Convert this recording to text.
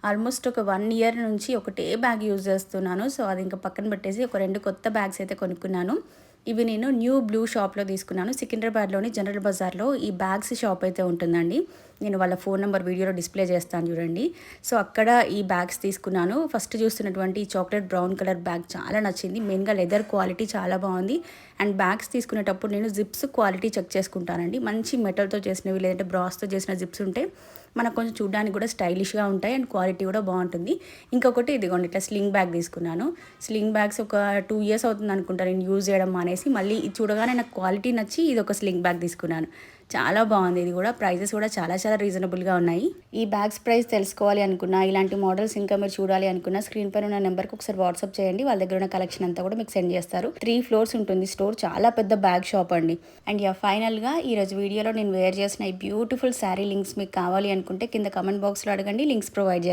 Almost ఒక 1 year నుంచి ఒకటే బ్యాగ్ యూజ్ చేస్తున్నాను. సో అది ఇంకా పక్కన పెట్టేసి ఒక 2 కొత్త బ్యాగ్స్ అయితే కొనుక్కున్నాను. ఇవి నేను న్యూ బ్లూ షాప్‌లో తీసుకున్నాను. సికింద్రాబాద్‌లోని జనరల్ బజార్‌లో ఈ బ్యాగ్స్ షాప్ అయితే ఉంటుందండి. నేను వాళ్ళ ఫోన్ నంబర్ వీడియోలో డిస్‌ప్లే చేస్తాను చూడండి. సో అక్కడ ఈ బ్యాగ్స్ తీసుకున్నాను. ఫస్ట్ చూస్తున్నటువంటి ఈ చాక్లెట్ బ్రౌన్ కలర్ బ్యాగ్ చాలా నచ్చింది. మెయిన్‌గా లెదర్ క్వాలిటీ చాలా బాగుంది. అండ్ బ్యాగ్స్ తీసుకునేటప్పుడు నేను జిప్స్ క్వాలిటీ చెక్ చేసుకుంటానండి. మంచి మెటల్‌తో చేసినవి లేదంటే బ్రాస్‌తో చేసిన జిప్స్ ఉంటే మనకు కొంచెం చూడడానికి కూడా స్టైలిష్‌గా ఉంటాయి అండ్ క్వాలిటీ కూడా బాగుంటుంది. ఇంకొకటి ఇదిగోండి ఇట్లా స్లింగ్ బ్యాగ్ తీసుకున్నాను. స్లింగ్ బ్యాగ్స్ ఒక 2 ఇయర్స్ అవుతుంది అనుకుంటా నేను యూజ్ చేయడం మానేసి. మళ్ళీ ఇది చూడగానే నాకు క్వాలిటీ నచ్చి ఇదొక స్లింగ్ బ్యాగ్ తీసుకున్నాను. చాలా బాగుంది ఇది కూడా. ప్రైజెస్ కూడా చాలా చాలా రీజనబుల్‌గా ఉన్నాయి. ఈ బ్యాగ్స్ ప్రైస్ తెలుసుకోవాలి అనుకున్నా, ఇలాంటి మోడల్స్ ఇంకా మీరు చూడాలి అనుకున్నా స్క్రీన్ పైన ఉన్న నెంబర్‌కి ఒకసారి వాట్సాప్ చేయండి. వాళ్ళ దగ్గర ఉన్న కలెక్షన్ అంతా కూడా మీకు సెండ్ చేస్తారు. 3 ఫ్లోర్స్ ఉంటుంది స్టోర్. చాలా పెద్ద బ్యాగ్ షాప్ అండి. అండ్ ఫైనల్‌గా ఈరోజు వీడియోలో నేను వేర్ చేసిన ఈ బ్యూటిఫుల్ శారీ లింక్స్ మీకు కావాలి అనుకుంటే కింద కామెంట్ బాక్స్‌లో అడగండి. లింక్స్ ప్రొవైడ్ చేస్తాను.